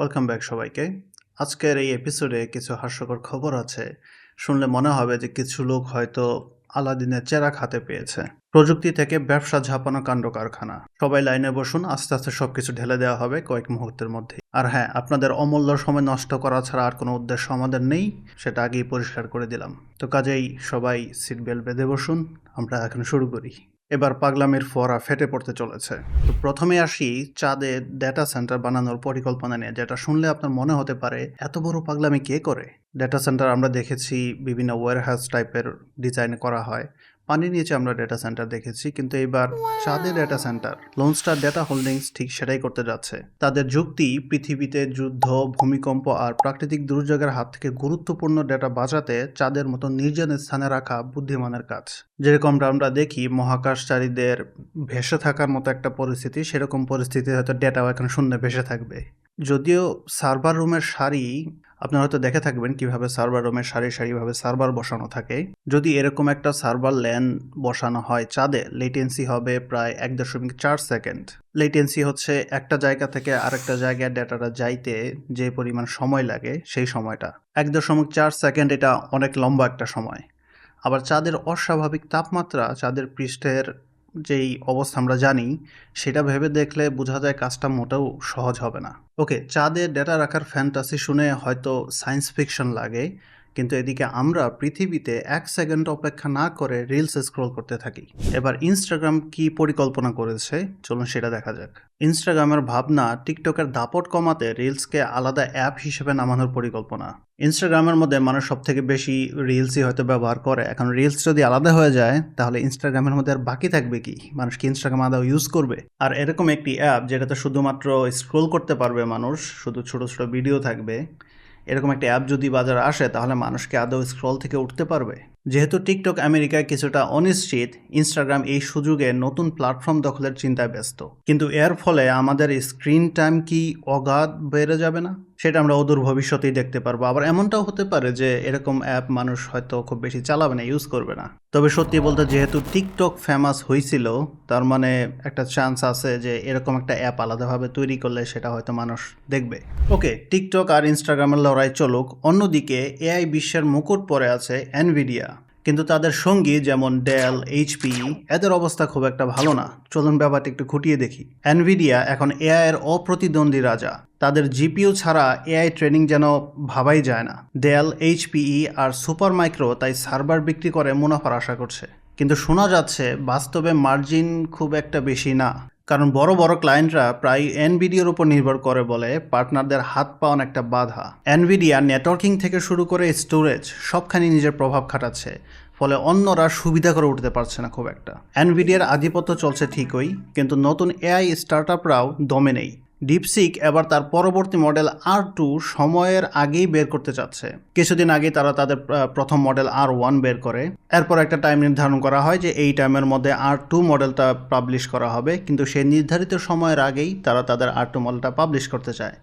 Welcome back সবাইকে। আজকের এই এপিসোডে কিছু হাস্যকর খবর আছে। শুনলে মনে হবে যে কিছু লোক হয়তো আলাদিনের চেরাগ হাতে পেয়েছে। প্রযুক্তি থেকে ব্যবসা ঝাপানো কাণ্ড কারখানা। সবাই লাইনে বসুন, আস্তে আস্তে সবকিছু ঢেলে দেওয়া হবে কয়েক মুহূর্তের মধ্যে। আর হ্যাঁ, আপনাদের অমূল্য সময় নষ্ট করা ছাড়া আর কোনো উদ্দেশ্য আমাদের নেই, সেটা আগেই পরিষ্কার করে দিলাম। তো কাজেই সবাই সিট বেল্ট বেঁধে বসুন, আমরা এখন শুরু করি। এবার পাগলামির ফোয়ারা ফেটে পড়তে চলেছে। তো প্রথমে আসি চাঁদে ডেটা সেন্টার বানানোর পরিকল্পনা নিয়ে, যেটা শুনলে আপনার মনে হতে পারে এত বড় পাগলামি কে করে। ডেটা সেন্টার আমরা দেখেছি বিভিন্ন ওয়্যারহাউস টাইপের ডিজাইন করা হয়, পানির নিচে আমরা ডেটা সেন্টার দেখেছি, কিন্তু এবার চাঁদে data centre. Loan star data holdings ঠিক সেটাই করতে যাচ্ছে। তাদের যুক্তি, পৃথিবীতে যুদ্ধ, ভূমিকম্প আর প্রাকৃতিক দুর্যোগের হাত থেকে গুরুত্বপূর্ণ ডেটা বাঁচাতে চাঁদের মতো নির্জন স্থানে রাখা বুদ্ধিমানের কাজ। যেরকমটা আমরা দেখি মহাকাশচারীদের ভেসে থাকার মতো একটা পরিস্থিতি, সেরকম পরিস্থিতি হয়তো ডেটাও এখন শূন্যে ভেসে থাকবে। যদিও সার্ভার রুমের সারি, আপনারা হয়তো দেখে থাকবেন কিভাবে সার্ভার রুমের সারি সারিভাবে সার্ভার বসানো থাকে। যদি এরকম একটা সার্ভার ল্যান বসানো হয় চাঁদে, লেটেন্সি হবে প্রায় 1.4 সেকেন্ড। লেটেন্সি হচ্ছে একটা জায়গা থেকে আরেকটা জায়গায় ডেটাটা যাইতে যে পরিমাণ সময় লাগে সেই সময়টা। 1.4 সেকেন্ড, এটা অনেক লম্বা একটা সময়। আবার চাঁদের অস্বাভাবিক তাপমাত্রা, চাঁদের পৃষ্ঠের যেই অবস্থা আমরা জানি, সেটা ভেবে দেখলে বোঝা যায় কাজটা মোটেও সহজ হবে না। ওকে, চাঁদে ডেটা রাখার ফ্যান্টাসি শুনে হয়তো সায়েন্স ফিকশন লাগে, কিন্তু এদিকে আমরা পৃথিবীতে 1 সেকেন্ড অপেক্ষা না করে রিলস স্ক্রল করতে থাকি। এবার ইনস্টাগ্রাম কি পরিকল্পনা করেছে, চলুন সেটা দেখা যাক। ইনস্টাগ্রামের ভাবনা টিকটকের দাপট কমাতে রিলসকে আলাদা অ্যাপ হিসেবে নামানোর পরিকল্পনা। ইনস্টাগ্রামের মধ্যে মানুষ সব থেকে বেশি রিলসই হয়তো ব্যবহার করে। এখন রিলস যদি আলাদা হয়ে যায় তাহলে ইনস্টাগ্রামের মধ্যে আর বাকি থাকবে কি? মানুষ কি ইনস্টাগ্রাম আলাদা ইউজ করবে? আর এরকম একটি অ্যাপ যেটাতে শুধুমাত্র স্ক্রোল করতে পারবে মানুষ, শুধু ছোট ছোট ভিডিও থাকবে, এরকম একটা অ্যাপ যদি বাজারে আসে তাহলে মানুষকে আদৌ স্ক্রল থেকে উঠতে পারবে? যেহেতু টিকটক আমেরিকায় কিছুটা অনিশ্চিত, ইনস্টাগ্রাম এই সুযোগে নতুন প্ল্যাটফর্ম দখলের চিন্তায় ব্যস্ত। কিন্তু এর ফলে আমাদের স্ক্রিন টাইম কি অগাধ বেড়ে যাবে না? সেটা আমরা অদূর ভবিষ্যতেই দেখতে পারবো। আবার এমনটাও হতে পারে যে এরকম অ্যাপ মানুষ হয়তো খুব বেশি চালাবে না, ইউজ করবে না। তবে সত্যি বলতে যেহেতু টিকটক ফেমাস হয়েছিল, তার মানে একটা চান্স আছে যে এরকম একটা অ্যাপ আলাদাভাবে তৈরি করলে সেটা হয়তো মানুষ দেখবে। ওকে, টিকটক আর ইনস্টাগ্রামের লড়াই চলুক। অন্যদিকে এআই বিশ্বের মুকুট পরে আছে এনভিডিয়া, কিন্তু তাদের সঙ্গী যেমন ডেল, এইচপি, এদের অবস্থা খুব একটা ভালো না। চলুন ব্যাপারটা একটু খুঁটিয়ে দেখি। এনভিডিয়া এখন এআই এর অপ্রতিদ্বন্দ্বী রাজা। তাদের জিপিইউ ছাড়া এআই ট্রেনিং যেন ভাবাই যায় না। ডেল, এইচপিই আর সুপার মাইক্রো তাই সার্ভার বিক্রি করে মুনাফার আশা করছে, কিন্তু শোনা যাচ্ছে বাস্তবে মার্জিন খুব একটা বেশি না। কারণ বড় বড় ক্লায়েন্টরা প্রায় এনভিডিয়ার উপর নির্ভর করে বলে পার্টনারদের হাত পা অনেকটা বাধা। এনভিডিয়া নেটওয়ার্কিং থেকে শুরু করে স্টোরেজ সবখানি নিজের প্রভাব খাটাচ্ছে, ফলে অন্যরা সুবিধা করে উঠতে পারছে না খুব একটা। এনভিডিয়ার আধিপত্য চলছে ঠিকই, কিন্তু নতুন এআই স্টার্টআপরাও দমে নেই। ডিপসিক এবার তার পরবর্তী মডেল R2 সময়ের আগেই বের করতে চাচ্ছে। কিছুদিন আগে তারা তাদের প্রথম মডেল R1 বের করে। এরপর একটা টাইম নির্ধারণ করা হয় যে এই টাইমের মধ্যে R2 মডেলটা পাবলিশ করা হবে, কিন্তু সেই নির্ধারিত সময়ের আগেই তারা তাদের R2 মডেলটা পাবলিশ করতে চায়।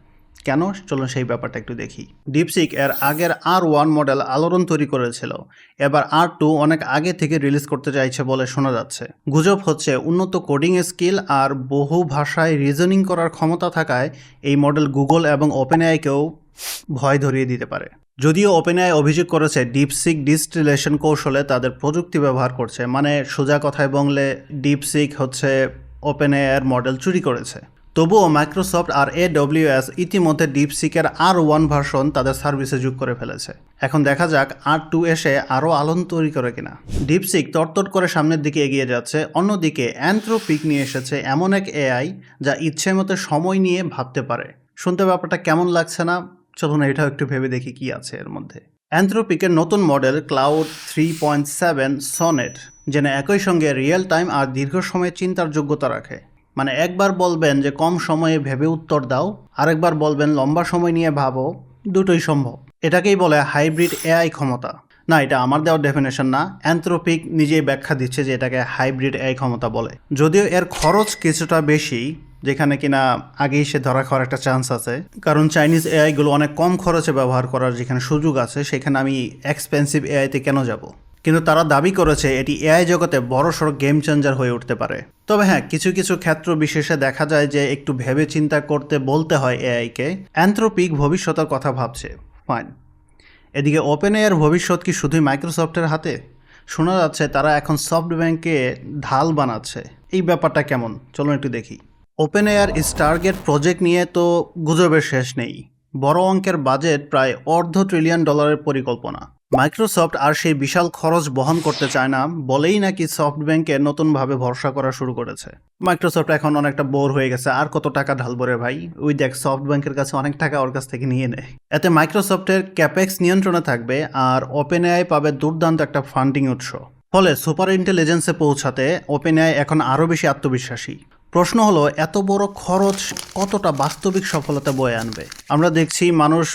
কেন? চলুন সেই ব্যাপারটা একটু দেখি। ডিপসিক এর আগের R1 মডেল আলোড়ন তৈরি করেছিল, এবার R2 অনেক আগে থেকে রিলিজ করতে চাইছে বলে শোনা যাচ্ছে। গুজব হচ্ছে উন্নত কোডিং স্কিল আর বহু ভাষায় রিজনিং করার ক্ষমতা থাকায় এই মডেল গুগল এবং ওপেনএআইকেও ভয় ধরিয়ে দিতে পারে। যদিও ওপেনএআই অভিযোগ করেছে ডিপসিক ডিস্টিলেশন কৌশলে তাদের প্রযুক্তি ব্যবহার করছে, মানে সোজা কথায় বললে ডিপসিক হচ্ছে ওপেনএআইয়ের মডেল চুরি করেছে। তবুও মাইক্রোসফট আর AWS ইতিমধ্যে ডিপসিকের R1 ভার্সন তাদের সার্ভিসে যোগ করে ফেলেছে। এখন দেখা যাক R2 এসে আরও আলোড়ন তৈরি করে কিনা। ডিপসিক তরতর করে সামনের দিকে এগিয়ে যাচ্ছে। অন্যদিকে অ্যানথ্রোপিক নিয়ে এসেছে এমন এক এআই যা ইচ্ছে মতো সময় নিয়ে ভাবতে পারে। শুনতে ব্যাপারটা কেমন লাগছে না? চলুন এটাও একটু ভেবে দেখি কি আছে এর মধ্যে। অ্যানথ্রোপিকের নতুন মডেল ক্লাউড 3.7 সনেট যেন একই সঙ্গে রিয়েল টাইম আর দীর্ঘ সময় চিন্তার যোগ্যতা রাখে। মানে একবার বলবেন যে কম সময়ে ভেবে উত্তর দাও, আরেকবার বলবেন লম্বা সময় নিয়ে ভাবো, দুটোই সম্ভব। এটাকেই বলে হাইব্রিড এআই ক্ষমতা। না, এটা আমার দেওয়ার ডেফিনেশন না, অ্যানথ্রোপিক নিজেই ব্যাখ্যা দিচ্ছে যে এটাকে হাইব্রিড এআই ক্ষমতা বলে। যদিও এর খরচ কিছুটা বেশি, যেখানে কিনা আগেই সে ধরা খাওয়ার একটা চান্স আছে, কারণ চাইনিজ এআইগুলো অনেক কম খরচে ব্যবহার করার যেখানে সুযোগ আছে, সেখানে আমি এক্সপেন্সিভ এআইতে কেন যাব। কিন্তু তারা দাবি করেছে এটি এআই জগতে বড়সড় গেম চেঞ্জার হয়ে উঠতে পারে। তবে হ্যাঁ, কিছু কিছু ক্ষেত্র বিশেষে দেখা যায় যে একটু ভেবে চিন্তা করতে বলতে হয় এআইকে। অ্যানথ্রোপিক ভবিষ্যতের কথা ভাবছে, ফাইন। এদিকে ওপেন এআইয়ের ভবিষ্যৎ কি শুধুই মাইক্রোসফটের হাতে? শোনা যাচ্ছে তারা এখন সফটব্যাঙ্কে ঢাল বানাচ্ছে। এই ব্যাপারটা কেমন, চলুন একটু দেখি। ওপেন এআইয়ের স্টারগেট প্রজেক্ট নিয়ে তো গুজবের শেষ নেই। বড় অঙ্কের বাজেট, প্রায় $1/2 ট্রিলিয়ন পরিকল্পনা। মাইক্রোসফট আর সেই বিশাল খরচ বহন করতে চায় না বলেই নাকি সফটব্যাঙ্কে নতুনভাবে ভরসা করা শুরু করেছে। মাইক্রোসফট এখন অনেকটা বোর হয়ে গেছে, আর কত টাকা ঢালবো রে ভাই, ওই দেখ সফটব্যাঙ্কের কাছে অনেক টাকা ওর কাছ থেকে নিয়ে নেয়। এতে মাইক্রোসফটের ক্যাপেক্স নিয়ন্ত্রণে থাকবে আর ওপেন এআই পাবে দুর্দান্ত একটা ফান্ডিং উৎস। ফলে সুপার ইন্টেলিজেন্সে পৌঁছাতে ওপেন এআই এখন আরও বেশি আত্মবিশ্বাসী। প্রশ্ন হলো, এত বড় খরচ কতটা বাস্তবিক সফলতা বয়ে আনবে? আমরা দেখছি মানুষ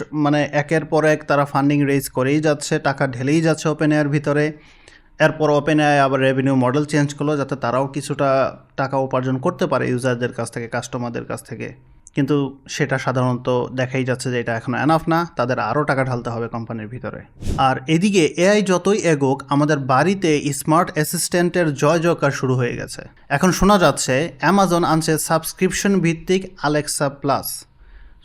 একের পর এক তারা ফান্ডিং রেজ করেই যাচ্ছে, টাকা ঢেলেই যাচ্ছে ওপেন এআইয়ের ভিতরে। এরপর ওপেন এআই আবার রেভিনিউ মডেল চেঞ্জ করলো যাতে তারাও কিছুটা টাকা উপার্জন করতে পারে ইউজারদের কাছ থেকে, কাস্টমারদের কাছ থেকে। কিন্তু সেটা সাধারণত দেখাই যাচ্ছে যে এটা এখনো এনাফ না, তাদের আরও টাকা ঢালতে হবে কোম্পানির ভিতরে। আর এদিকে এআই যতই এগোক, আমাদের বাড়িতে স্মার্ট অ্যাসিস্ট্যান্টের জয় জয়কার শুরু হয়ে গেছে। এখন শোনা যাচ্ছে অ্যামাজন আনছে সাবস্ক্রিপশন ভিত্তিক আলেক্সা প্লাস।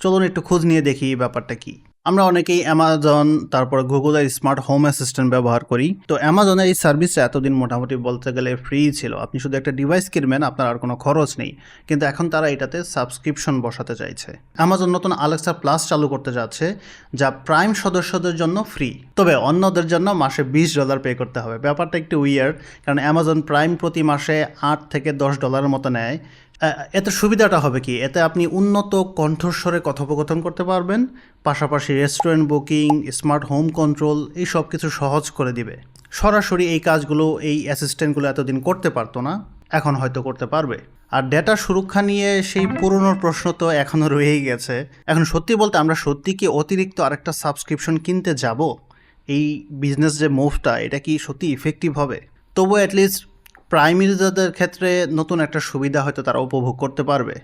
চলুন একটু খোঁজ নিয়ে দেখি এই ব্যাপারটা কি। আমরা অনেকেই অ্যামাজন, তারপর গুগলের স্মার্ট হোম অ্যাসিস্ট্যান্ট ব্যবহার করি। তো অ্যামাজনের এই সার্ভিসটা এতদিন মোটামুটি বলতে গেলে ফ্রি ছিল, আপনি শুধু একটা ডিভাইস কিনবেন, আপনার আর কোনো খরচ নেই। কিন্তু এখন তারা এটাতে সাবস্ক্রিপশন বসাতে চাইছে। অ্যামাজন নতুন আলেক্সা প্লাস চালু করতে যাচ্ছে, যা প্রাইম সদস্যদের জন্য ফ্রি, তবে অন্যদের জন্য মাসে $20 পে করতে হবে। ব্যাপারটা একটু উইয়ার্ড, কারণ অ্যামাজন প্রাইম প্রতি মাসে $8 থেকে $10 মতো নেয়। এতে সুবিধাটা হবে কি, এতে আপনি উন্নত কণ্ঠস্বরে কথোপকথন করতে পারবেন, পাশাপাশি restaurant booking, smart home control, এই সব কিছু সহজ করে দিবে। সরাসরি এই কাজগুলো এই অ্যাসিস্ট্যান্টগুলো এতদিন করতে পারতো না, এখন হয়তো করতে পারবে। আর ডেটা সুরক্ষা নিয়ে সেই পুরনো প্রশ্ন তো এখনও রয়েই গেছে। এখন সত্যি বলতে, আমরা সত্যি কি অতিরিক্ত আরেকটা সাবস্ক্রিপশন কিনতে যাব? এই বিজনেস যে মুভটা, এটা কি সত্যি ইফেক্টিভ হবে? তবু অ্যাটলিস্ট প্রাইম ইউজারদের ক্ষেত্রে নতুন একটা সুবিধা হয়তো তারা উপভোগ করতে পারবে।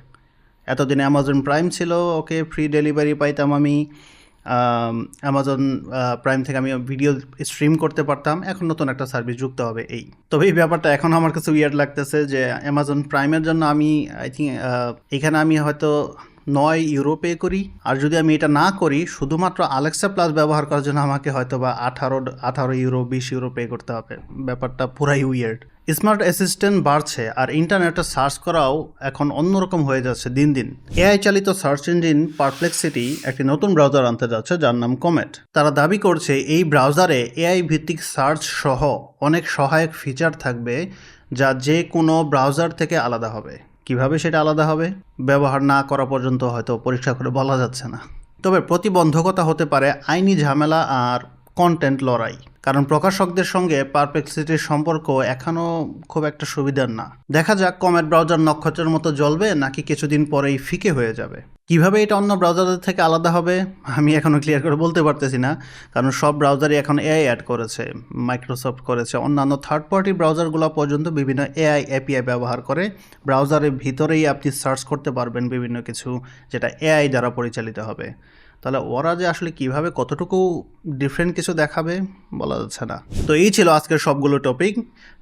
এতদিন অ্যামাজন প্রাইম ছিল, ওকে ফ্রি ডেলিভারি পাইতাম আমি, অ্যামাজন প্রাইম থেকে আমি ভিডিও স্ট্রিম করতে পারতাম। এখন নতুন একটা সার্ভিস যুক্ত হবে এই। তবে এই ব্যাপারটা এখন আমার কাছে উইয়ার্ড লাগতেছে যে অ্যামাজন প্রাইমের জন্য আমি আই থিঙ্ক এখানে আমি হয়তো €9 পে করি, আর যদি আমি এটা না করি, শুধুমাত্র আলেক্সা প্লাস ব্যবহার করার জন্য আমাকে হয়তো বা €18, €20 পে করতে হবে। ব্যাপারটা পুরাই উইয়ার্ড। স্মার্ট অ্যাসিস্ট্যান্ট বাড়ছে আর ইন্টারনেটে সার্চ করাও এখন অন্যরকম হয়ে যাচ্ছে দিন দিন। এআই চালিত সার্চ ইঞ্জিন পারপ্লেক্সিটি একটি নতুন ব্রাউজার আনতে যাচ্ছে, যার নাম কমেট। তারা দাবি করছে এই ব্রাউজারে এআই ভিত্তিক সার্চ সহ অনেক সহায়ক ফিচার থাকবে, যা যে কোনো ব্রাউজার থেকে আলাদা হবে। কিভাবে সেটা আলাদা হবে, ব্যবহার না করা পর্যন্ত হয়তো পরীক্ষা করে বলা যাচ্ছে না। তবে প্রতিবন্ধকতা হতে পারে আইনি ঝামেলা আর কন্টেন্ট লড়াই, কারণ প্রকাশকদের সঙ্গে পারপ্লেক্সিটির সম্পর্ক এখনও খুব একটা সুবিধার না। দেখা যাক কমেট ব্রাউজার নক্ষত্রের মতো জ্বলবে নাকি কিছুদিন পরেই ফিকে হয়ে যাবে। কিভাবে এটা অন্য ব্রাউজারদের থেকে আলাদা হবে আমি এখনও ক্লিয়ার করে বলতে পারতেছি না, কারণ সব ব্রাউজারই এখন এআই অ্যাড করেছে, মাইক্রোসফট করেছে, অন্যান্য থার্ড পার্টি ব্রাউজারগুলো পর্যন্ত বিভিন্ন এআই এপিআই ব্যবহার করে ব্রাউজারের ভিতরেই আপনি সার্চ করতে পারবেন বিভিন্ন কিছু, যেটা এআই দ্বারা পরিচালিত হবে। তাহলে ওরা যে আসলে কিভাবে কতটুকু ডিফারেন্ট কিছু দেখাবে বলা যাচ্ছে না। তো এই ছিল আজকের সবগুলো টপিক।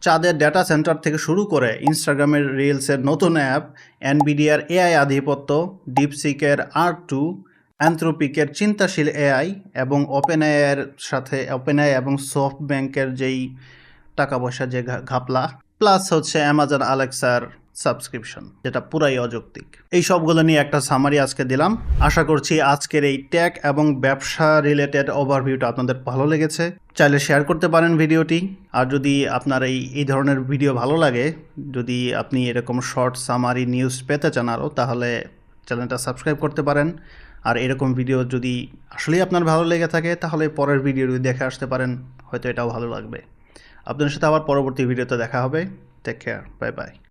চাঁদের ডেটা সেন্টার থেকে শুরু করে ইনস্টাগ্রামের রিলসের নতুন অ্যাপ, এনভিডিয়ার এআই আধিপত্য, ডিপসিকের R2, অ্যানথ্রোপিকের চিন্তাশীল এআই এবং ওপেন এআই এবং সফটব্যাঙ্কের যেই টাকা পয়সা যে ঘাপলা, প্লাস হচ্ছে অ্যামাজন আলেক্সার সাবস্ক্রিপশন, যেটা পুরাই অযৌক্তিক। এই সবগুলো নিয়ে একটা সামারি আজকে দিলাম। আশা করছি আজকের এই টেক এবং ব্যবসা রিলেটেড ওভারভিউটা আপনাদের ভালো লেগেছে। চাইলে শেয়ার করতে পারেন ভিডিওটি। আর যদি আপনার এই ধরনের ভিডিও ভালো লাগে, যদি আপনি এরকম শর্ট সামারি নিউজ পেতে চান আরও, তাহলে চ্যানেলটা সাবস্ক্রাইব করতে পারেন। আর এরকম ভিডিও যদি আসলেই আপনার ভালো লেগে থাকে, তাহলে পরের ভিডিও দেখে আসতে পারেন, হয়তো এটাও ভালো লাগবে। আপনাদের সাথে আবার পরবর্তী ভিডিওতে দেখা হবে। Take care, bye by.